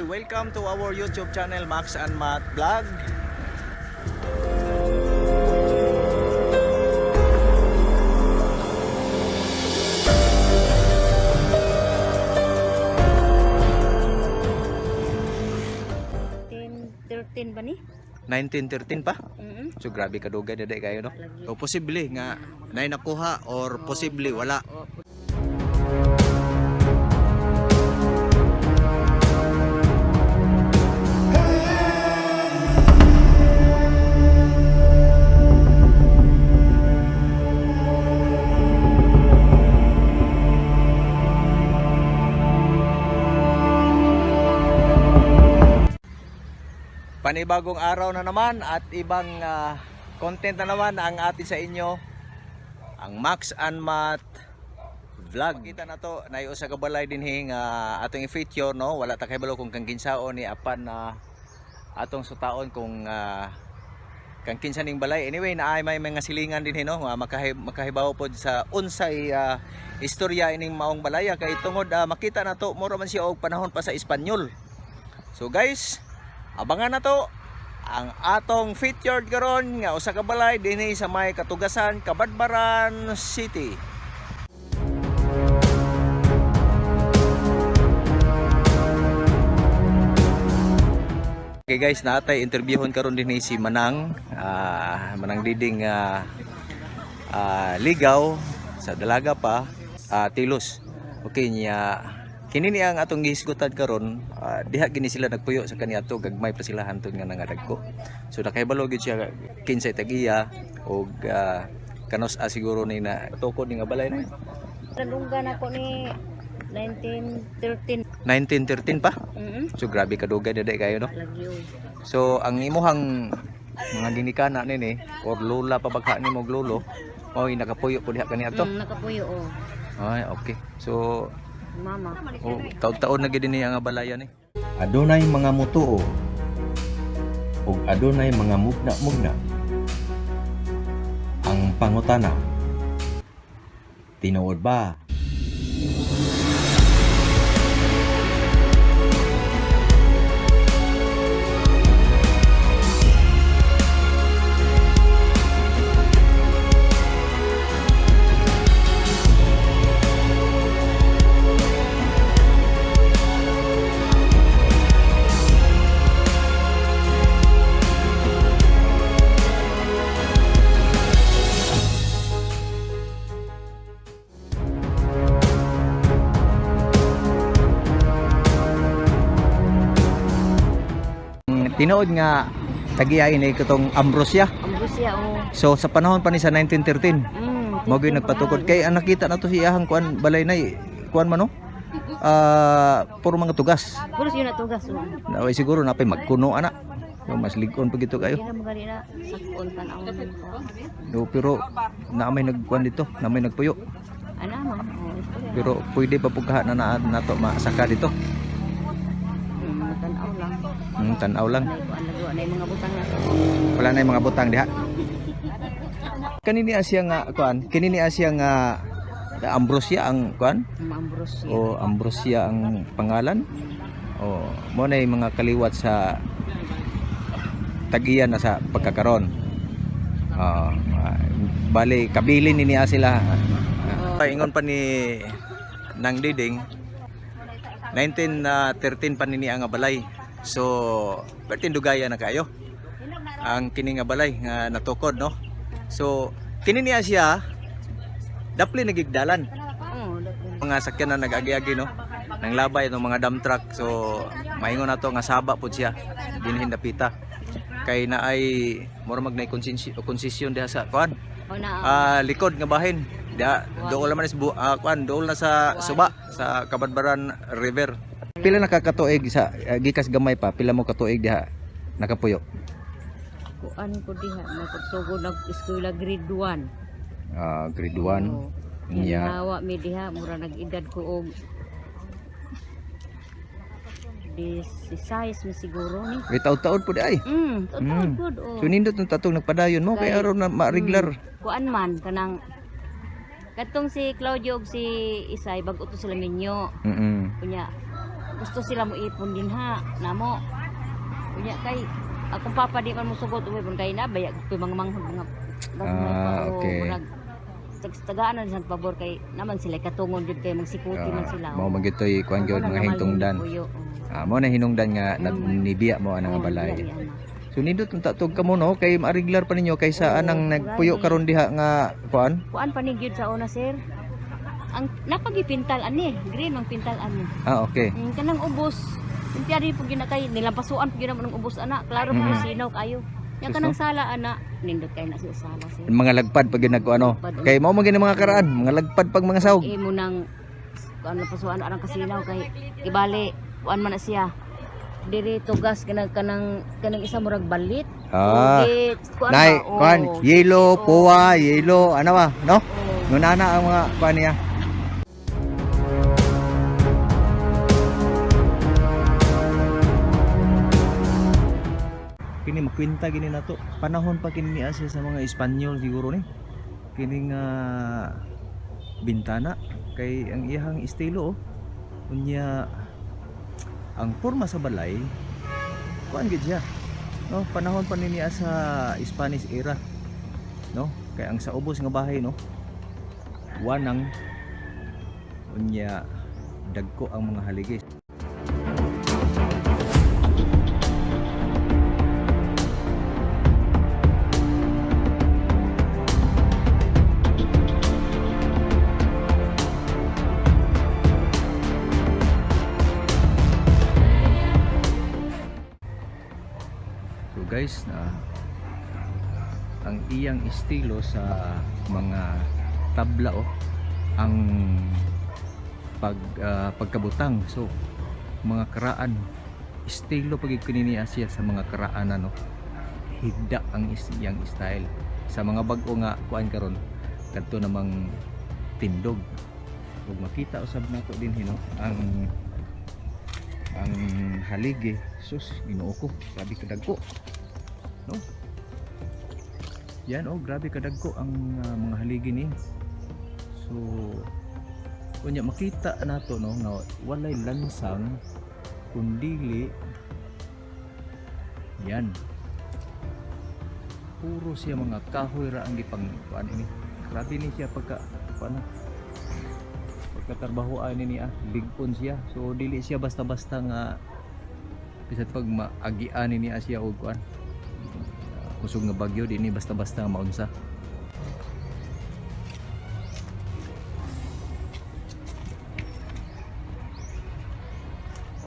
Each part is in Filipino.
welcome to our YouTube channel, Max and Matt Vlog. Ba ni? 1913 pa? So grabe kadugay dede kayo no? O posible nga nay nakuha or posible wala. Panibagong araw na naman at ibang content na naman ang atin sa inyo, ang Max and Matt Vlog. Kita na to, nayo sa kabalay din atong i-feature no, wala ta kahibalo kung kang kinsaon ni apan na atong sutaon kung kang kinsa ning balay. Anyway, naay may mga silingan din no, makahibaw pod sa unsay istorya ining maong balaya kay tungod makita na to mura man siya og panahon pa sa Espanyol. So guys, abangan na to ang atong featured karon nga usa ka balay dinhi sa may Katugasan, Cabadbaran City. Okay guys, naatay interviewon karon dinhi si Manang Diding ligaw sa dalaga pa Tilos. Okay niya. Kini ni ang atong gihisgutan karon, diha gini sila nagpuyo sa kaniadto gagmay pa sila hantod nga nangadagko. So nakahibalo gid siya kinsay tagiya og kanos siguro ni na tukod ni nga balay na. Kadunggan ako ni 1913. 1913 pa? So grabe kadugay dede kayo no. Lagi. So ang imuhang mga ginikana nini or lola pa bagha nimo og lolo, oy nakapuyo po diha kaniadto. Nakapuyo oh. Ay okay. So Mama. oh, taon-taon na gid niya nga balayan eh. Adunay mga mutuo ug adunay mga mugna-mugna. Ang pangutana, tinuod ba? Tinuod nga tagiya ini katong Ambrosia. Ambrosia oh. So sa panahon pa ni sa 1913. Mo gyud nagpatukod kay ang nakita nato si iyahang kuan balay nay kuan man no. Puro mga tugas. Puro siya natugas oh. Naway siguro napay magkuno ana. So, mas ligon pa gito kayo. Ila magali na sakon tan-aw ko. No, pero naamay nagkuan dito, naamay nagpuyo. Ana man. Pero pwede pa pugha na nato masaka dito. Tan-aw lang. Tan-aw lang. Nay mga butang na. Wala na yung mga butang diha. Kanini siya nga kuan, kinini siya nga Ambrosia ang kuan? Ambrosia. O Ambrosia ang pangalan? O mo na yung mga kaliwat sa tagiyan na sa pagkakaron. Bali kabilin ni niya sila. Ingon pa ni Nang Diding 1913 pa nini ang balay. So pertindugaya na kayo ang kini nga balay nga natukod no. So kini niya siya dapli nagigdalan. Mga sakyan na nag-agi-agi no. Nang labay itong mga dump truck. So maingon na to nga saba po siya dinhin dapita. Kay na ay mura magnay konsesyon diha sa kuan. Likod nga bahin. Dool naman is kuan dool na sa suba sa Cabadbaran River. Pila nakakatuig sa gikas gamay pa, pila mo katuig diha nakapuyo? Kuan ko diha nagsugod nag-eskwela grade 1. Grade 1. Hawa mi diha mura nag-edad ko og 16 mi siguro ni. May taon-taon po di ay. Taon pod oh. So nindot ng tatong nagpadayon mo kay aron na ma-regular. Kuan man kanang katong si Claudio ug si Isay bag-o to sila minyo. Kunya gusto sila mo ipon din ha namo unya kay akong papa di man mo sugot uy pun kay na baya ko mga manghod mga okay. tagaan sa pabor kay naman sila katungon jud kay magsikuti man sila. Mao magitoy kuan gyud mga hingtungdan. Mao na hinungdan nga nibiya mo ana nga balay. So nindot unta tog kamo no kay maariglar pa ninyo kaysa anang nagpuyo karon diha nga kuan? Kuan panigyud sa una sir. Ang napagipintal ani, green ang pintal ani. Okay. Kanang ubos. Impyari po ginakay nilampasuan po ginamo ng ubos ana. Klaro po sinaw kayo. Yang kanang sala ana nindot kay na sa sala sir. Mga lagpad pag ginagko ano. Kay mao man mga karaan, mga lagpad pag mga sahog. Imo nang kuan pasuan arang kasinaw kay ibali kuan man na siya. Diri tugas kanang isa murag balit. Nay, kuan yellow, powa, yellow, ano ba, no? Ngunana ang mga kuan niya. Kini makwenta gini nato. Panahon pa kini niya siya sa mga Espanyol siguro ni. Kini nga bintana kay ang iyang estilo unya ang porma sa balay kuan gid siya. No, panahon pa niya sa Spanish era. No, kay ang sa ubos nga bahay no. Wanang unya dagko ang mga haligis. Guys, ang iyang estilo sa mga tabla ang pagkabutang. So mga karaan estilo pagig kininiya siya sa mga karaan ano. Higda ang iyang style. Sa mga bag-o nga kuan karon kadto namang tindog. Ug makita usab nato din hino ang haligi. Sus, Ginoo ko, grabe kadagko. No? Yan grabe kadagko ang mga haligi ni. So kunya makita nato no nga walay lansang kundili yan. Puro siya mga kahoy ra ang gipang kuan ini. Grabe ni siya pagkatrabahoan ni big-on siya. So dili siya basta-basta nga bisat pag maagian ni siya og kuan. Kusog nga bagyo dinhi basta-basta maunsa.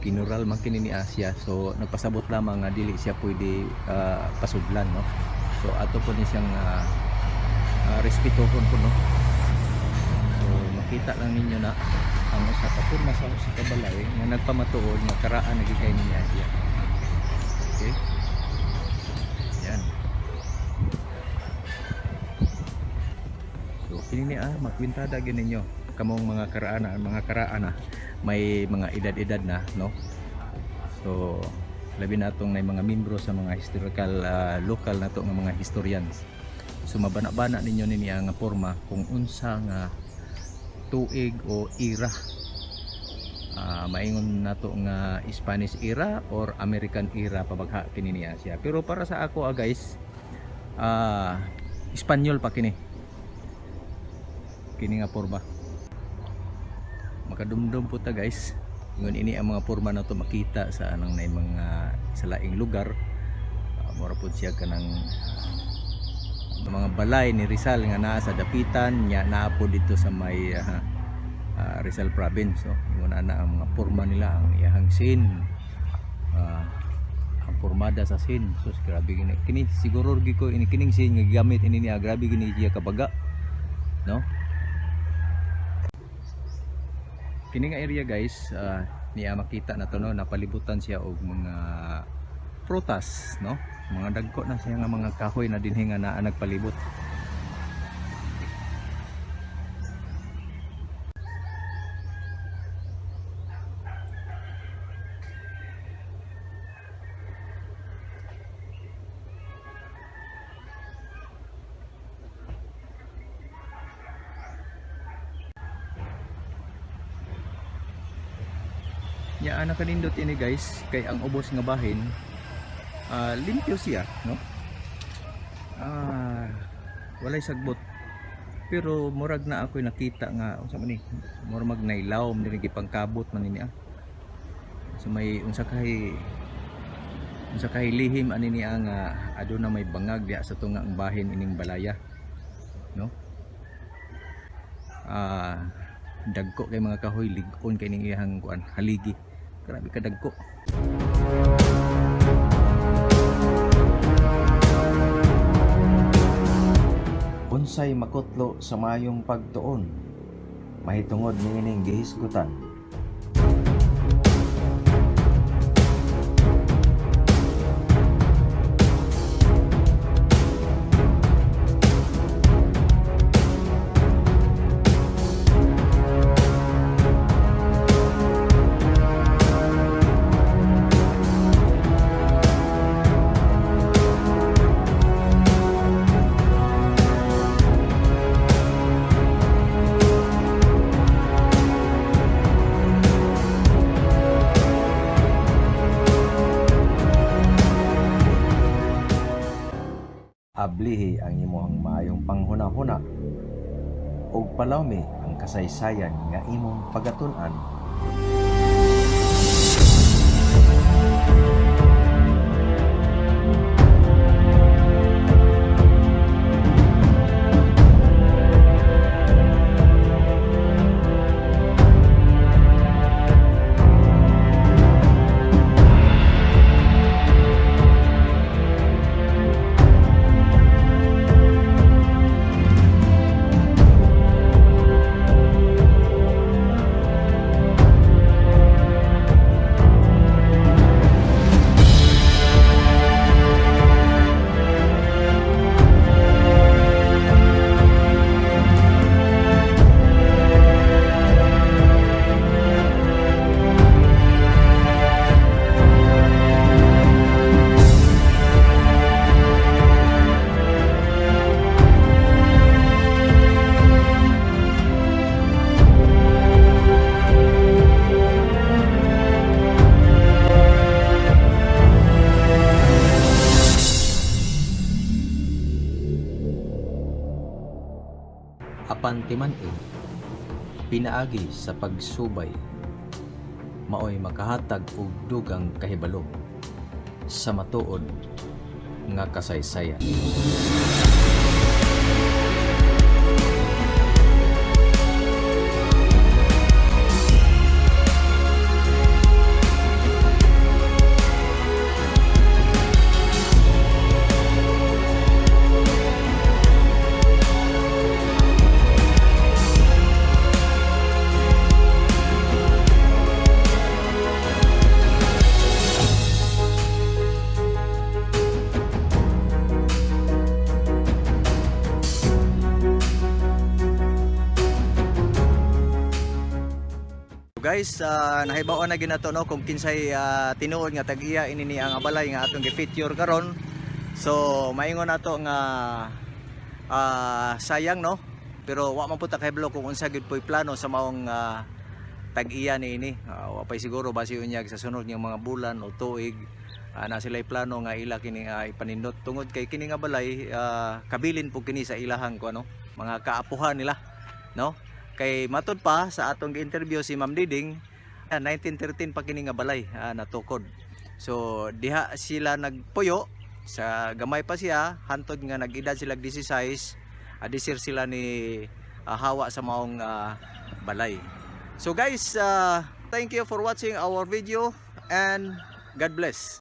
Kinural man kini ni Asia, so nagpasabot lamang nga dili siya pwede pasudlan no. So ato po ni siyang respetuhon po no. So makita lang ninyo na ang usa ka porma sa kabalay nga nagpamatuod nga karaan nagikay ni Asia. Okay? Yan. So kini makwintada gyud ninyo kamong mga karaan may mga edad-edad na no. So labi natong nay mga membro sa mga historical local nato nga mga historians. So mabana-bana ninyo niya nga porma kung unsa nga tuig o era. Maingon nato nga Spanish era or American era pabagha kini niya siya. Pero para sa ako guys, Espanyol pa kini nga porma. Makadumdum po ta guys. Ingon ini ang mga porma na to makita sa anang nay mga sa laing lugar. Mura po siya kanang mga balay ni Rizal nga naa sa dapitan nya naa po dito sa may Rizal province no. Ingon ana ang mga porma nila ang iyang sin. Ang pormada sa sin. So grabe kini siguro gi ko ini kining sin nga gigamit ini niya grabe gini siya kabaga no. Kini nga area guys, niya makita na to no, napalibutan siya og mga prutas no. Mga dagko na siya nga mga kahoy na dinhi nga naa nagpalibot. nya ana kanindot ini guys kay ang ubos nga bahin limpyo siya, no? Walay sagbot. Pero murag na ako'y nakita nga unsa man ni, murag magnailaw dinhi gipangkabot man ni so may unsa kay lihim ani niya nga aduna may bangag diha sa tunga ang bahin ining balaya, no? Dagko kay mga kahoy lig-on kay ning iyang kuan haligi, grabe ka dagko. Unsay makutlo sa mayong pagtuon, mahitungod niining gihisgutan. Ablihi ang imong maayong panghuna-huna ug palawmi ang kasaysayan nga imong pagatun-an. Apan timan-in, pinaagi sa pagsubay, maoy makahatag og dugang kahibalo sa matuod nga kasaysayan. Guys, nahibaw na ginato no kung kinsay tinuod nga tag-iya ini ni ang abalay nga atong gi-feature karon. So maingon nato nga sayang no, pero wa man puta kahibalo kung unsa gid po'y plano sa maong tag-iya ni ini. Wa pay siguro basi unyag sa sunod nga mga bulan o tuig na sila'y plano nga ila kini ipanindot tungod kay kini nga balay kabilin po kini sa ilahang ko ano, mga kaapuhan nila, no? Kay matod pa sa atong interview si Ma'am Diding, 1913 pa kini nga balay natukod. So diha sila nagpuyo sa gamay pa siya hantod nga nag-edad sila 16, adisir sila ni hawa sa maong balay. So guys, thank you for watching our video and God bless.